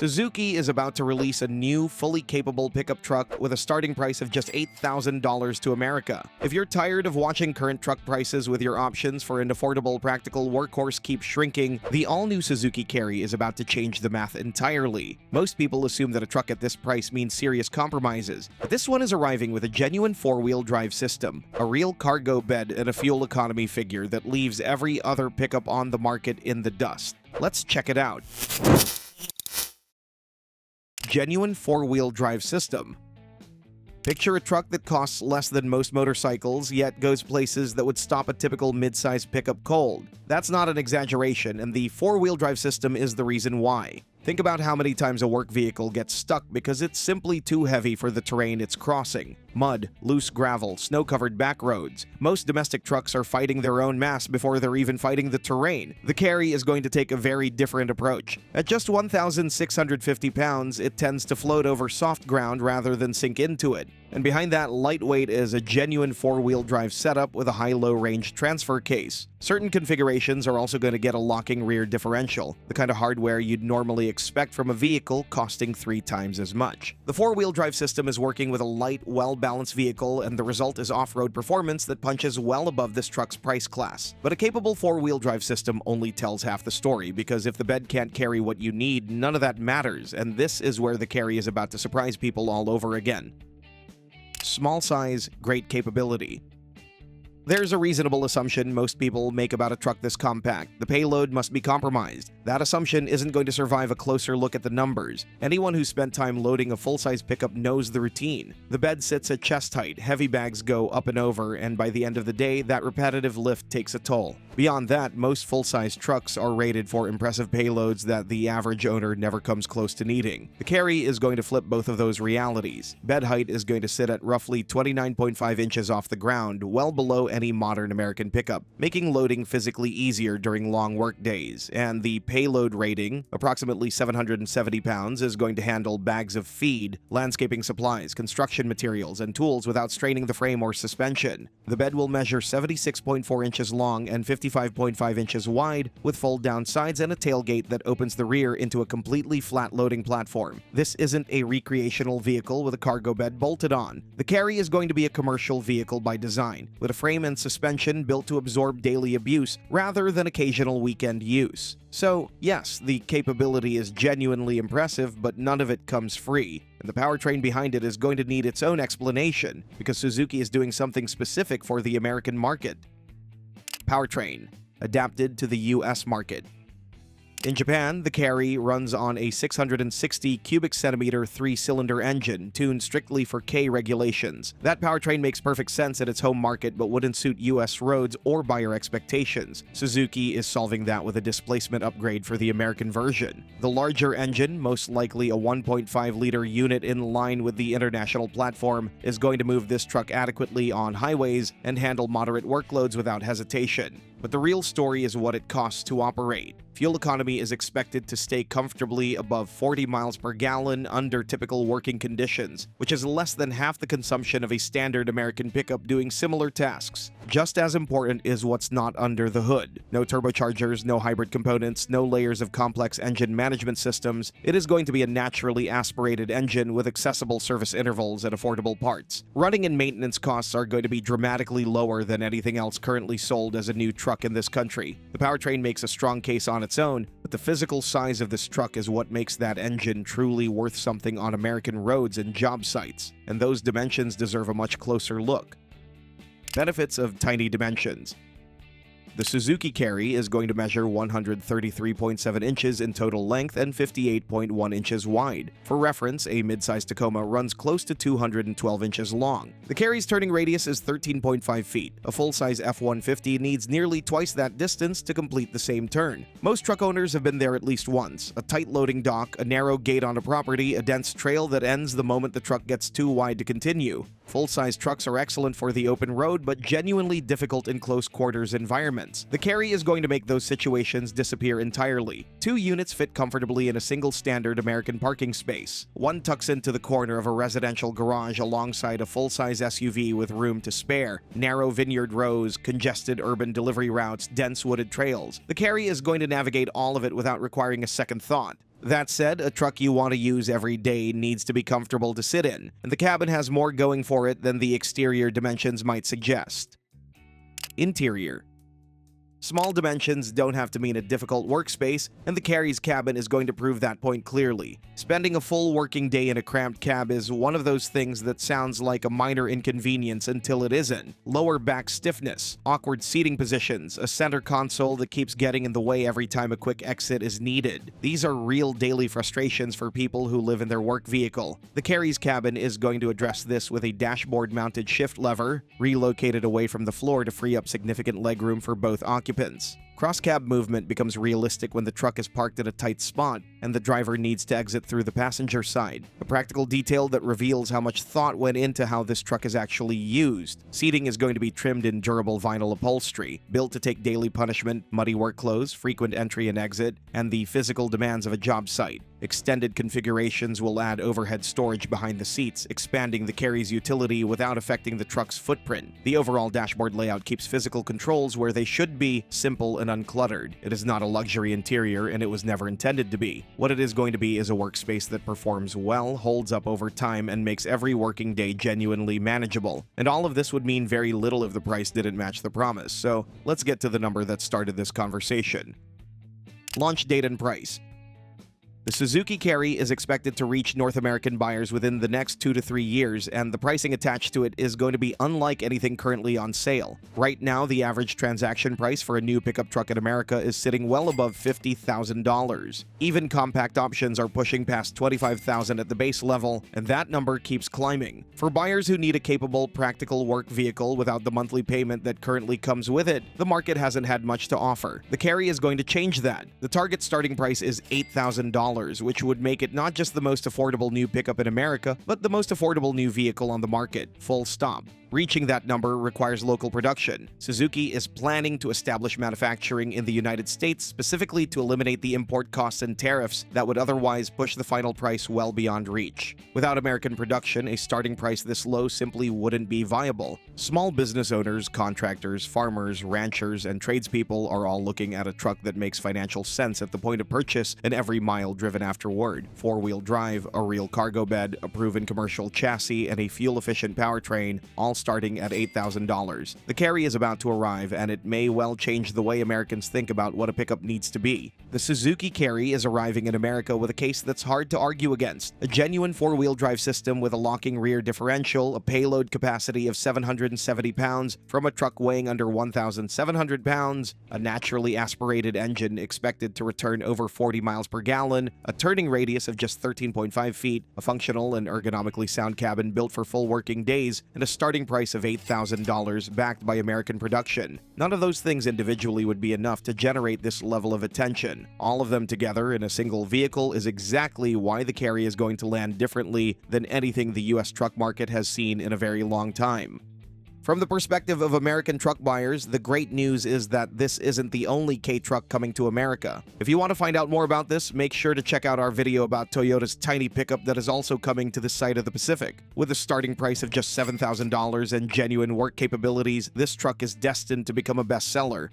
Suzuki is about to release a new, fully capable pickup truck with a starting price of just $8,000 to America. If you're tired of watching current truck prices with your options for an affordable, practical workhorse keep shrinking, the all-new Suzuki Carry is about to change the math entirely. Most people assume that a truck at this price means serious compromises, but this one is arriving with a genuine four-wheel drive system, a real cargo bed, and a fuel economy figure that leaves every other pickup on the market in the dust. Let's check it out. Genuine four-wheel drive system. Picture a truck that costs less than most motorcycles, yet goes places that would stop a typical mid-size pickup cold. That's not an exaggeration, and the four-wheel drive system is the reason why. Think about how many times a work vehicle gets stuck because it's simply too heavy for the terrain it's crossing. Mud, loose gravel, snow-covered back roads. Most domestic trucks are fighting their own mass before they're even fighting the terrain. The Carry is going to take a very different approach. At just 1,650 pounds, it tends to float over soft ground rather than sink into it. And behind that lightweight is a genuine four-wheel drive setup with a high-low range transfer case. Certain configurations are also going to get a locking rear differential, the kind of hardware you'd normally expect from a vehicle costing 3 times as much. The four-wheel drive system is working with a light, well-balanced vehicle, and the result is off-road performance that punches well above this truck's price class. But a capable four-wheel drive system only tells half the story, because if the bed can't carry what you need, none of that matters, and this is where the Carry is about to surprise people all over again. Small size, great capability. There's a reasonable assumption most people make about a truck this compact. The payload must be compromised. That assumption isn't going to survive a closer look at the numbers. Anyone who spent time loading a full-size pickup knows the routine. The bed sits at chest height, heavy bags go up and over, and by the end of the day, that repetitive lift takes a toll. Beyond that, most full-size trucks are rated for impressive payloads that the average owner never comes close to needing. The Carry is going to flip both of those realities. Bed height is going to sit at roughly 29.5 inches off the ground, well below any modern American pickup, making loading physically easier during long work days. And the payload rating, approximately 770 pounds, is going to handle bags of feed, landscaping supplies, construction materials, and tools without straining the frame or suspension. The bed will measure 76.4 inches long and 55.5 inches wide, with fold-down sides and a tailgate that opens the rear into a completely flat loading platform. This isn't a recreational vehicle with a cargo bed bolted on. The Carry is going to be a commercial vehicle by design, with a frame and suspension built to absorb daily abuse rather than occasional weekend use. So, yes, the capability is genuinely impressive, but none of it comes free. And the powertrain behind it is going to need its own explanation, because Suzuki is doing something specific for the American market. Powertrain, adapted to the US market. In Japan, the Carry runs on a 660 cubic centimeter 3-cylinder engine, tuned strictly for Kei regulations. That powertrain makes perfect sense at its home market but wouldn't suit US roads or buyer expectations. Suzuki is solving that with a displacement upgrade for the American version. The larger engine, most likely a 1.5-liter unit in line with the international platform, is going to move this truck adequately on highways and handle moderate workloads without hesitation. But the real story is what it costs to operate. Fuel economy is expected to stay comfortably above 40 miles per gallon under typical working conditions, which is less than half the consumption of a standard American pickup doing similar tasks. Just as important is what's not under the hood. No turbochargers, no hybrid components, no layers of complex engine management systems. It is going to be a naturally aspirated engine with accessible service intervals and affordable parts. Running and maintenance costs are going to be dramatically lower than anything else currently sold as a new truck in this country. The powertrain makes a strong case on its own, but the physical size of this truck is what makes that engine truly worth something on American roads and job sites, and those dimensions deserve a much closer look. Benefits of tiny dimensions. The Suzuki Carry is going to measure 133.7 inches in total length and 58.1 inches wide. For reference, a mid-size Tacoma runs close to 212 inches long. The Carry's turning radius is 13.5 feet. A full-size F-150 needs nearly twice that distance to complete the same turn. Most truck owners have been there at least once. A tight loading dock, a narrow gate on a property, a dense trail that ends the moment the truck gets too wide to continue. Full-size trucks are excellent for the open road, but genuinely difficult in close-quarters environments. The Carry is going to make those situations disappear entirely. 2 units fit comfortably in a single standard American parking space. One tucks into the corner of a residential garage alongside a full-size SUV with room to spare. Narrow vineyard rows, congested urban delivery routes, dense wooded trails. The Carry is going to navigate all of it without requiring a second thought. That said, a truck you want to use every day needs to be comfortable to sit in, and the cabin has more going for it than the exterior dimensions might suggest. Interior. Small dimensions don't have to mean a difficult workspace, and the Carry's cabin is going to prove that point clearly. Spending a full working day in a cramped cab is one of those things that sounds like a minor inconvenience until it isn't. Lower back stiffness, awkward seating positions, a center console that keeps getting in the way every time a quick exit is needed. These are real daily frustrations for people who live in their work vehicle. The Carry's cabin is going to address this with a dashboard-mounted shift lever, relocated away from the floor to free up significant legroom for both occupants. Cross-cab movement becomes realistic when the truck is parked at a tight spot and the driver needs to exit through the passenger side. A practical detail that reveals how much thought went into how this truck is actually used. Seating is going to be trimmed in durable vinyl upholstery, built to take daily punishment, muddy work clothes, frequent entry and exit, and the physical demands of a job site. Extended configurations will add overhead storage behind the seats, expanding the Carry's utility without affecting the truck's footprint. The overall dashboard layout keeps physical controls where they should be, simple and uncluttered. It is not a luxury interior, and it was never intended to be. What it is going to be is a workspace that performs well, holds up over time, and makes every working day genuinely manageable. And all of this would mean very little if the price didn't match the promise, so let's get to the number that started this conversation. Launch date and price. The Suzuki Carry is expected to reach North American buyers within the next 2 to 3 years, and the pricing attached to it is going to be unlike anything currently on sale. Right now, the average transaction price for a new pickup truck in America is sitting well above $50,000. Even compact options are pushing past $25,000 at the base level, and that number keeps climbing. For buyers who need a capable, practical work vehicle without the monthly payment that currently comes with it, the market hasn't had much to offer. The Carry is going to change that. The target starting price is $8,000. Which would make it not just the most affordable new pickup in America, but the most affordable new vehicle on the market, full stop. Reaching that number requires local production. Suzuki is planning to establish manufacturing in the United States specifically to eliminate the import costs and tariffs that would otherwise push the final price well beyond reach. Without American production, a starting price this low simply wouldn't be viable. Small business owners, contractors, farmers, ranchers, and tradespeople are all looking at a truck that makes financial sense at the point of purchase and every mile driven afterward. Four-wheel drive, a real cargo bed, a proven commercial chassis, and a fuel-efficient powertrain, all starting at $8,000. The Carry is about to arrive, and it may well change the way Americans think about what a pickup needs to be. The Suzuki Carry is arriving in America with a case that's hard to argue against. A genuine four-wheel drive system with a locking rear differential, a payload capacity of 770 pounds from a truck weighing under 1,700 pounds, a naturally aspirated engine expected to return over 40 miles per gallon, a turning radius of just 13.5 feet, a functional and ergonomically sound cabin built for full working days, and a starting price of $8,000 backed by American production. None of those things individually would be enough to generate this level of attention. All of them together in a single vehicle is exactly why the Carry is going to land differently than anything the US truck market has seen in a very long time. From the perspective of American truck buyers, the great news is that this isn't the only Kei truck coming to America. If you want to find out more about this, make sure to check out our video about Toyota's tiny pickup that is also coming to this side of the Pacific. With a starting price of just $7,000 and genuine work capabilities, this truck is destined to become a bestseller.